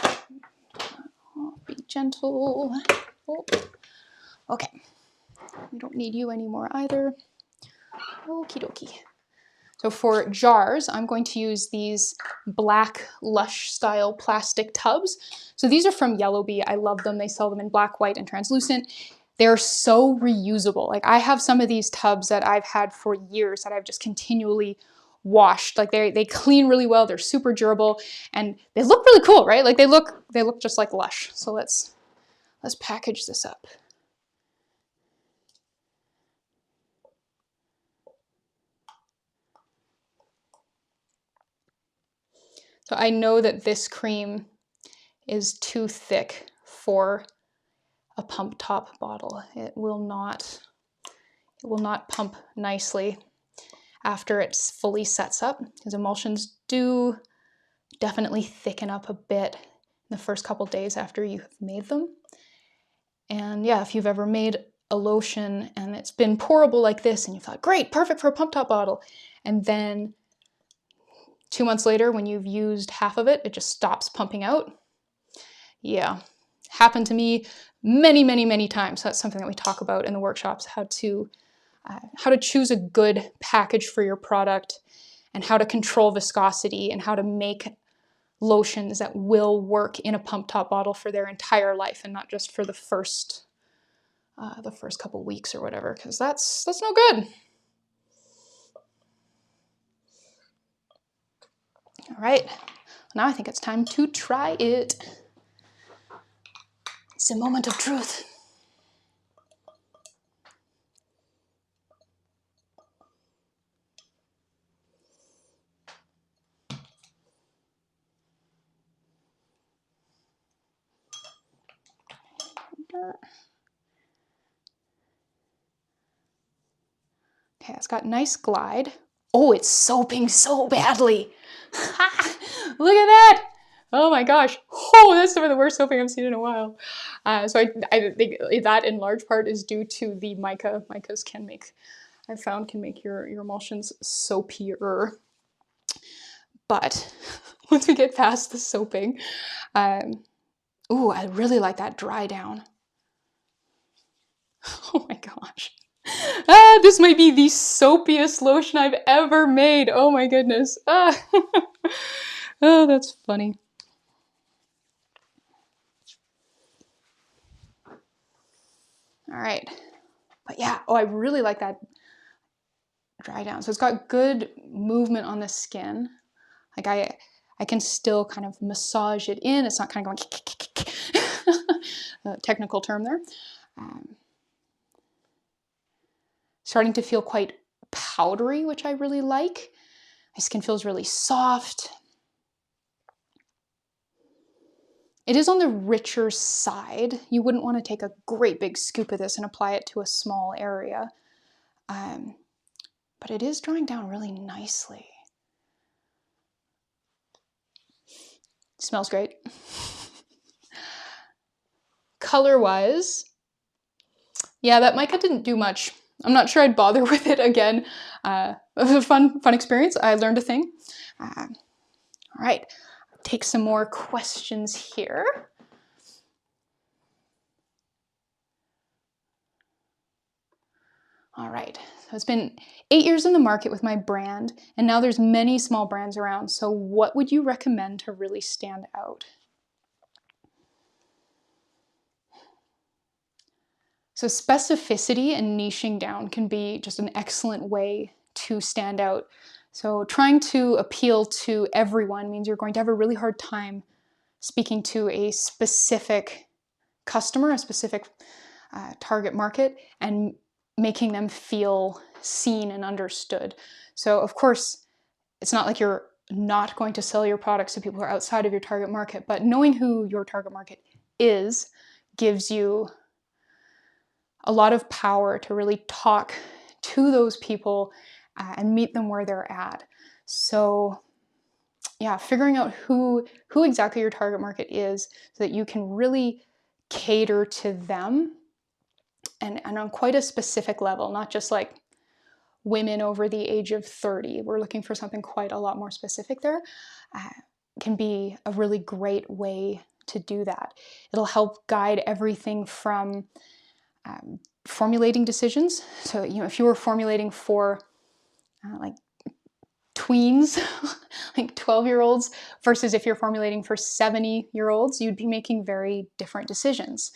be gentle. Oh. Okay, we don't need you anymore either. Okie dokie. So for jars, I'm going to use these black Lush style plastic tubs. So these are from Yellow Bee. I love them. They sell them in black, white, and translucent. They're so reusable. Like I have some of these tubs that I've had for years that I've just continually washed. Like they clean really well. They're super durable and they look really cool, right? Like they look just like Lush. So let's package this up. So I know that this cream is too thick for a pump top bottle. It will not pump nicely after it's fully sets up, because emulsions do definitely thicken up a bit in the first couple days after you have made them. And yeah, if you've ever made a lotion and it's been pourable like this and you thought, great, perfect for a pump top bottle, and then 2 months later when you've used half of it, it just stops pumping out. Yeah, happened to me many, many, many times. That's something that we talk about in the workshops, how to choose a good package for your product and how to control viscosity and how to make lotions that will work in a pump top bottle for their entire life and not just for the first couple weeks or whatever, because that's no good. All right, now I think it's time to try it. It's a moment of truth. Okay, it's got nice glide. Oh, it's soaping so badly. Look at that. Oh my gosh. Oh, that's some of the worst soaping I've seen in a while. So I think that in large part is due to the mica. Micas I've found can make your emulsions soapier. But once we get past the soaping, ooh, I really like that dry down. Oh my gosh. This might be the soapiest lotion I've ever made. Oh my goodness. Oh, that's funny. All right. But yeah, oh, I really like that dry down. So it's got good movement on the skin. Like I can still kind of massage it in. It's not kind of going technical term there. Starting to feel quite powdery, which I really like. My skin feels really soft. It is on the richer side. You wouldn't want to take a great big scoop of this and apply it to a small area. But it is drying down really nicely. It smells great. Color-wise, yeah, that mica didn't do much. I'm not sure I'd bother with it again. It was a fun experience. I learned a thing. All right, take some more questions here. All right, so it's been 8 years in the market with my brand, and now there's many small brands around. So what would you recommend to really stand out? So specificity and niching down can be just an excellent way to stand out. So trying to appeal to everyone means you're going to have a really hard time speaking to a specific customer, a specific target market, and making them feel seen and understood. So of course, it's not like you're not going to sell your products to people who are outside of your target market, but knowing who your target market is gives you a lot of power to really talk to those people and meet them where they're at. So yeah, figuring out who exactly your target market is so that you can really cater to them and on quite a specific level, not just like women over the age of 30. We're looking for something quite a lot more specific there. Can be a really great way to do that. It'll help guide everything from formulating decisions. So, if you were formulating for like tweens, like 12-year-olds, versus if you're formulating for 70-year-olds, you'd be making very different decisions.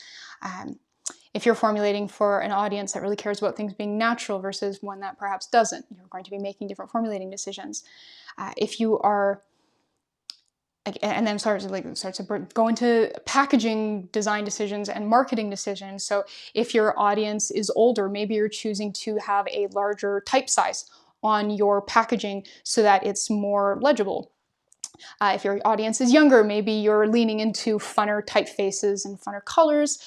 If you're formulating for an audience that really cares about things being natural versus one that perhaps doesn't, you're going to be making different formulating decisions. If you are, and then starts to go into packaging design decisions and marketing decisions. So if your audience is older, maybe you're choosing to have a larger type size on your packaging so that it's more legible. If your audience is younger, maybe you're leaning into funner typefaces and funner colors.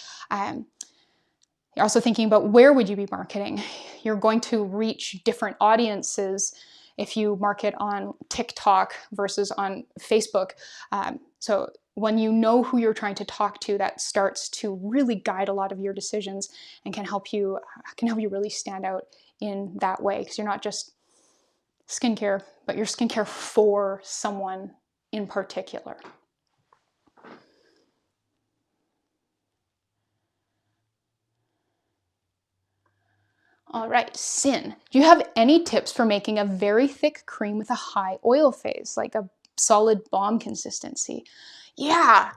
You're also thinking about where would you be marketing. You're going to reach different audiences if you market on TikTok versus on Facebook. So when you know who you're trying to talk to, that starts to really guide a lot of your decisions and can help you really stand out in that way, because you're not just skincare, but you're skincare for someone in particular. All right, Sin, do you have any tips for making a very thick cream with a high oil phase, like a solid balm consistency? Yeah.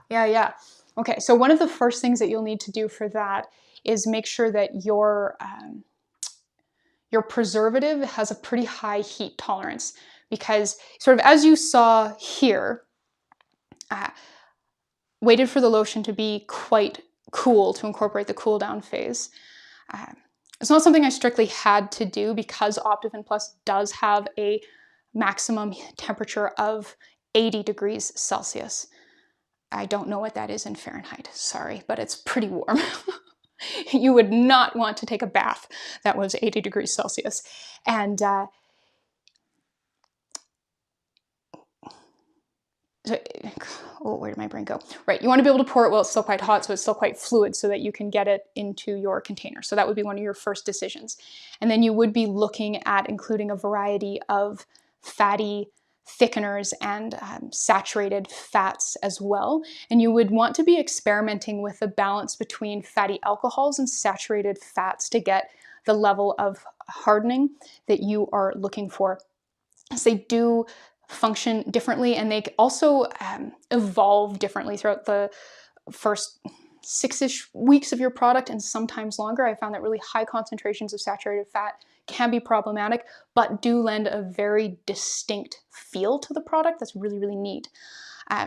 Okay, so one of the first things that you'll need to do for that is make sure that your preservative has a pretty high heat tolerance, because sort of as you saw here, waited for the lotion to be quite cool to incorporate the cool down phase. It's not something I strictly had to do because Optivin Plus does have a maximum temperature of 80 degrees Celsius. I don't know what that is in Fahrenheit, sorry, but it's pretty warm. You would not want to take a bath that was 80 degrees Celsius. And where did my brain go? Right, you want to be able to pour it while it's still quite hot, so it's still quite fluid, so that you can get it into your container. So that would be one of your first decisions. And then you would be looking at including a variety of fatty thickeners and saturated fats as well. And you would want to be experimenting with the balance between fatty alcohols and saturated fats to get the level of hardening that you are looking for, as they do function differently, and they also evolve differently throughout the first 6-ish weeks of your product, and sometimes longer. I found that really high concentrations of saturated fat can be problematic, but do lend a very distinct feel to the product that's really, really neat.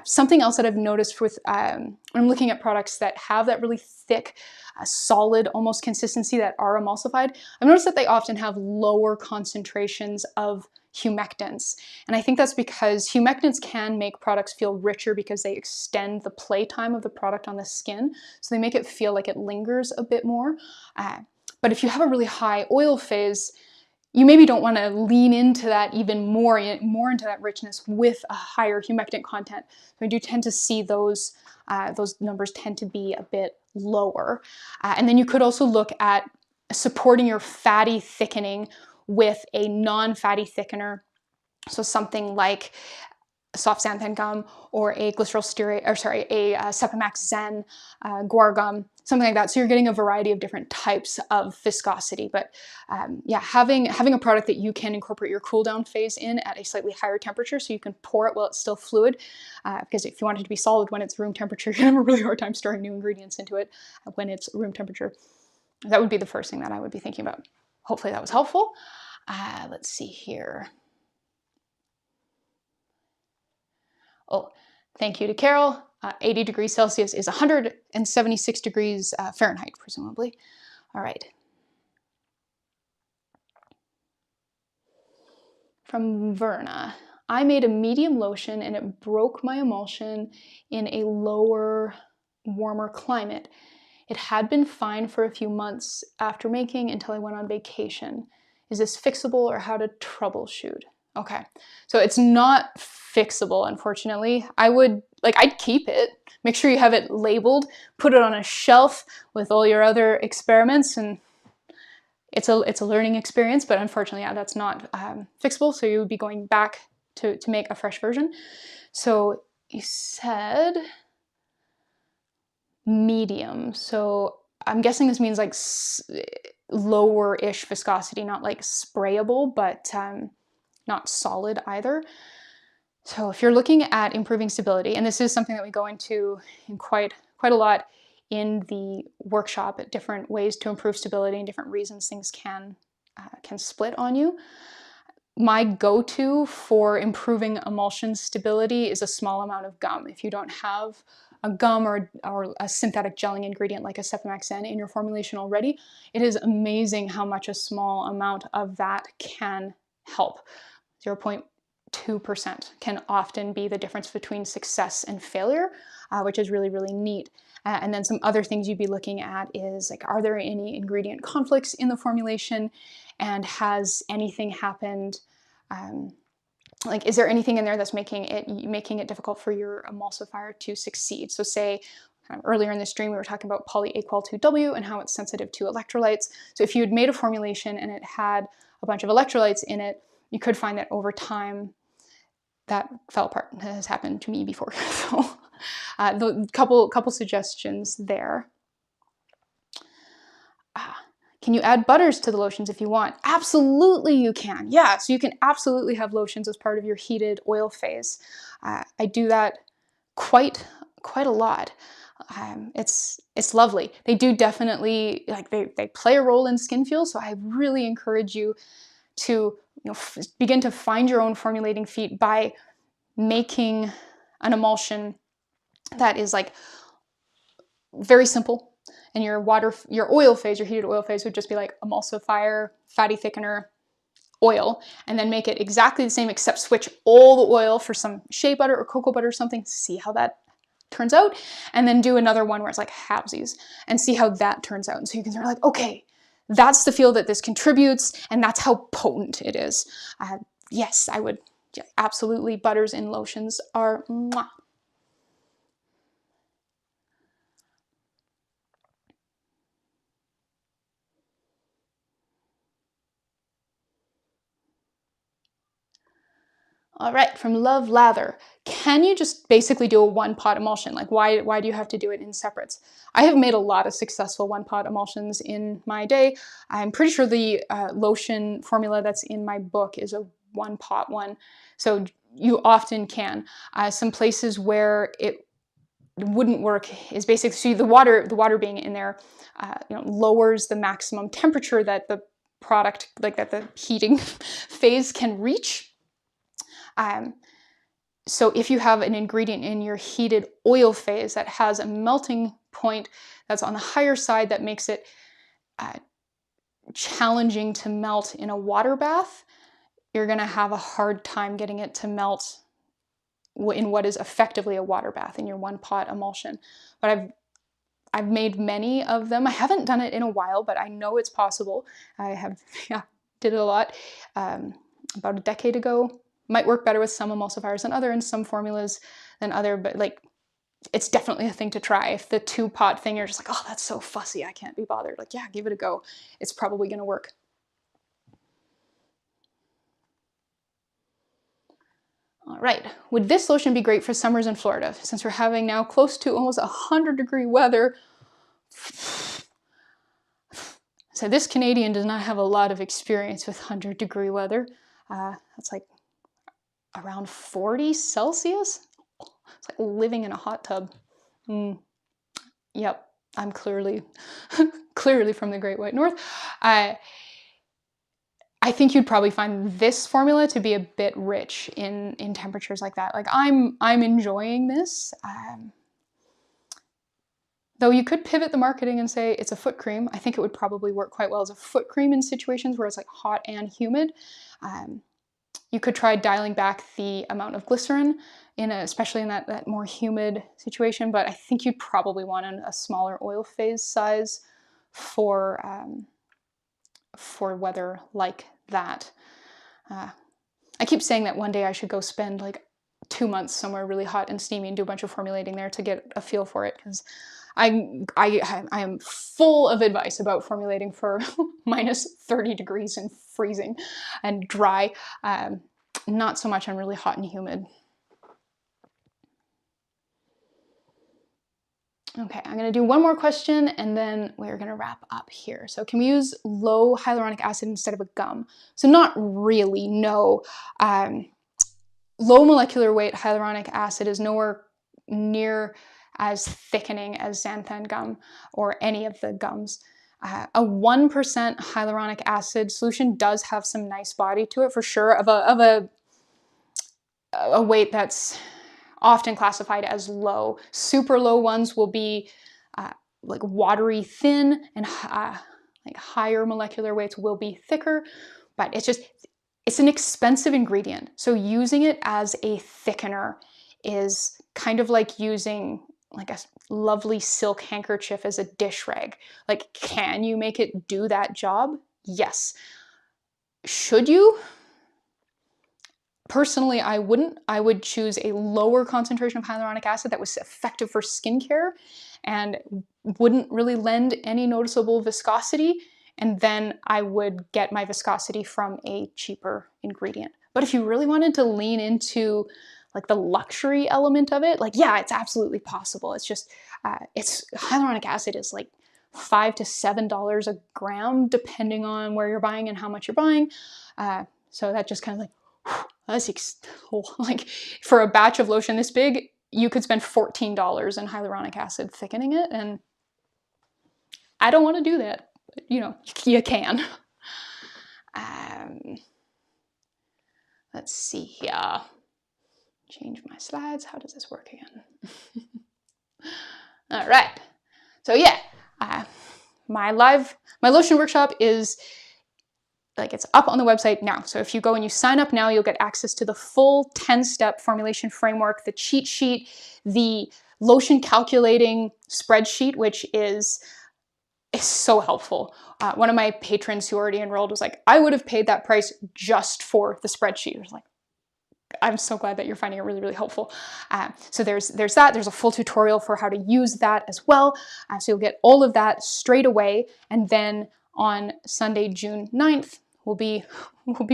Something else that I've noticed with when I'm looking at products that have that really thick, solid, almost consistency that are emulsified, I've noticed that they often have lower concentrations of humectants. And I think that's because humectants can make products feel richer because they extend the play time of the product on the skin. So they make it feel like it lingers a bit more. But if you have a really high oil phase, you maybe don't want to lean into that even more into that richness with a higher humectant content. So I do tend to see those numbers tend to be a bit lower. And then you could also look at supporting your fatty thickening with a non-fatty thickener. So something like soft xanthan gum or a glycerol stearate, or sorry, a Sepamax Zen guar gum, something like that. So you're getting a variety of different types of viscosity. But yeah, having a product that you can incorporate your cool down phase in at a slightly higher temperature, so you can pour it while it's still fluid. Because if you want it to be solid when it's room temperature, you're gonna have a really hard time storing new ingredients into it when it's room temperature. That would be the first thing that I would be thinking about. Hopefully that was helpful. Let's see here. Oh, thank you to Carol. 80 degrees Celsius is 176 degrees Fahrenheit, presumably. All right. From Verna, I made a medium lotion and it broke my emulsion in a lower, warmer climate. It had been fine for a few months after making until I went on vacation. Is this fixable or how to troubleshoot? Okay, so it's not fixable, unfortunately. I'd keep it, make sure you have it labeled, put it on a shelf with all your other experiments, and it's a learning experience, but unfortunately, yeah, that's not fixable, so you would be going back to make a fresh version. So you said medium, so I'm guessing this means like lower-ish viscosity, not like sprayable, but not solid either. So if you're looking at improving stability, and this is something that we go into in quite a lot in the workshop, at different ways to improve stability and different reasons things can split on you. My go-to for improving emulsion stability is a small amount of gum. If you don't have a gum or a synthetic gelling ingredient like a Cephamax-N in your formulation already, it is amazing how much a small amount of that can help. 0.2% can often be the difference between success and failure, which is really, really neat. And then some other things you'd be looking at is like, are there any ingredient conflicts in the formulation? And has anything happened? Like, is there anything in there that's making it difficult for your emulsifier to succeed? So say, earlier in the stream, we were talking about polyequal2W and how it's sensitive to electrolytes. So if you had made a formulation and it had a bunch of electrolytes in it, you could find that over time that fell apart. That has happened to me before. So the couple suggestions there. Can you add butters to the lotions if you want? Absolutely you can. Yeah, so you can absolutely have lotions as part of your heated oil phase. I do that quite a lot. It's lovely. They do definitely, like, they play a role in skin feel, so I really encourage you to begin to find your own formulating feat by making an emulsion that is like very simple. And your oil phase, your heated oil phase would just be like emulsifier, fatty thickener, oil, and then make it exactly the same except switch all the oil for some shea butter or cocoa butter or something. See how that turns out, and then do another one where it's like halvesies and see how that turns out. And so you can start like, okay, that's the feel that this contributes, and that's how potent it is. Yes, I would, yeah, absolutely. Butters in lotions are mwah. All right, from Love Lather. Can you just basically do a one-pot emulsion? Like, why do you have to do it in separates? I have made a lot of successful one-pot emulsions in my day. I'm pretty sure the lotion formula that's in my book is a one-pot one. So you often can. Some places where it wouldn't work is basically, so the water being in there lowers the maximum temperature that the product, like that the heating phase can reach. So if you have an ingredient in your heated oil phase that has a melting point that's on the higher side that makes it challenging to melt in a water bath, you're going to have a hard time getting it to melt in what is effectively a water bath in your one-pot emulsion. But I've made many of them. I haven't done it in a while, but I know it's possible. I have, did it a lot about a decade ago. Might work better with some emulsifiers than other, and some formulas than other, but like, it's definitely a thing to try. If the two-pot thing, you're just like, oh, that's so fussy, I can't be bothered. Like, yeah, give it a go. It's probably gonna work. All right, would this lotion be great for summers in Florida? Since we're having now close to almost 100-degree weather. So this Canadian does not have a lot of experience with 100-degree weather. That's like around 40 Celsius. It's like living in a hot tub. Yep, I'm clearly from the Great White North. I think you'd probably find this formula to be a bit rich in temperatures like that. Like, I'm enjoying this. Though you could pivot the marketing and say it's a foot cream. I think it would probably work quite well as a foot cream in situations where it's like hot and humid. You could try dialing back the amount of glycerin, especially in that more humid situation, but I think you'd probably want a smaller oil phase size for weather like that. I keep saying that one day I should go spend like 2 months somewhere really hot and steamy and do a bunch of formulating there to get a feel for it, because I am full of advice about formulating for minus 30 degrees and freezing and dry. Not so much on really hot and humid. Okay, I'm gonna do one more question and then we're gonna wrap up here. So can we use low hyaluronic acid instead of a gum? So not really, no. Low molecular weight hyaluronic acid is nowhere near as thickening as xanthan gum or any of the gums. A 1% hyaluronic acid solution does have some nice body to it for sure, of a weight that's often classified as low. Super low ones will be like watery thin, and like higher molecular weights will be thicker, but it's an expensive ingredient. So using it as a thickener is kind of like using like a lovely silk handkerchief as a dish rag. Like, can you make it do that job? Yes. Should you? Personally, I wouldn't. I would choose a lower concentration of hyaluronic acid that was effective for skincare and wouldn't really lend any noticeable viscosity. And then I would get my viscosity from a cheaper ingredient. But if you really wanted to lean into like the luxury element of it, like, yeah, it's absolutely possible. It's just, hyaluronic acid is like $5 to $7 a gram, depending on where you're buying and how much you're buying. So that just kind of like, like for a batch of lotion this big, you could spend $14 in hyaluronic acid thickening it. And I don't want to do that. You know, you can. Let's see here. Change my slides. How does this work again? All right. So yeah, my Lotion Workshop is like, it's up on the website now. So if you go and you sign up now, you'll get access to the full 10-step formulation framework, the cheat sheet, the lotion calculating spreadsheet, which is so helpful. One of my patrons who already enrolled was like, I would have paid that price just for the spreadsheet. I was like, I'm so glad that you're finding it really, really helpful. So there's that. There's a full tutorial for how to use that as well. So you'll get all of that straight away. And then on Sunday, June 9th, we'll be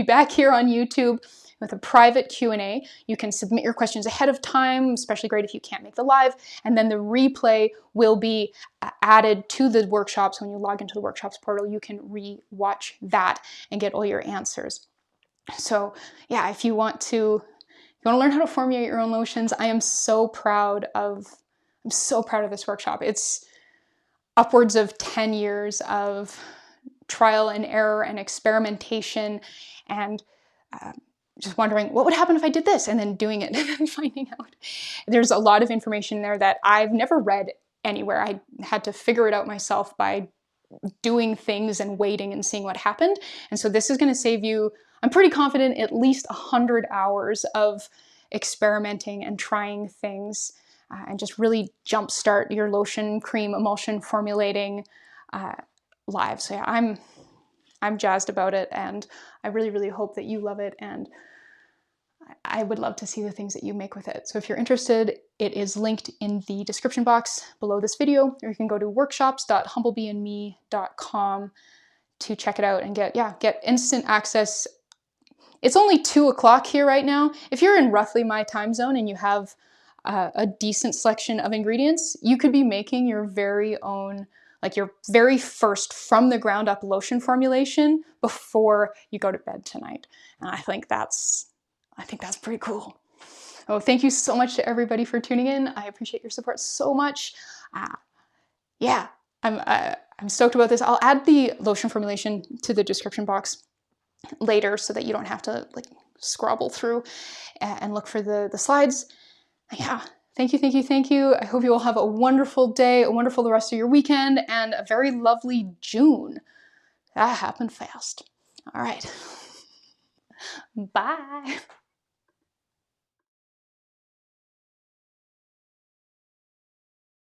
back here on YouTube with a private Q&A. You can submit your questions ahead of time, especially great if you can't make the live. And then the replay will be added to the workshops. When you log into the workshops portal, you can re-watch that and get all your answers. So yeah, if you want to learn how to formulate your own lotions, I am so proud of this workshop. It's upwards of 10 years of trial and error and experimentation, and just wondering what would happen if I did this, and then doing it and finding out. There's a lot of information there that I've never read anywhere. I had to figure it out myself by doing things and waiting and seeing what happened. And so this is going to save you, I'm pretty confident, at least 100 hours of experimenting and trying things, and just really jumpstart your lotion, cream, emulsion formulating live. So yeah, I'm jazzed about it, and I really, really hope that you love it, and I would love to see the things that you make with it. So if you're interested, it is linked in the description box below this video, or you can go to workshops.humblebeeandme.com to check it out and get instant access. It's only 2 o'clock here right now. If you're in roughly my time zone and you have a decent selection of ingredients, you could be making your very own, like your very first from the ground up lotion formulation before you go to bed tonight. And I think that's pretty cool. Oh, thank you so much to everybody for tuning in. I appreciate your support so much. Yeah, I'm stoked about this. I'll add the lotion formulation to the description box later so that you don't have to like scrabble through and look for the slides. Yeah, Thank you, thank you, thank you. I hope you all have a wonderful day, a wonderful the rest of your weekend, and a very lovely June. That happened fast. All right. Bye.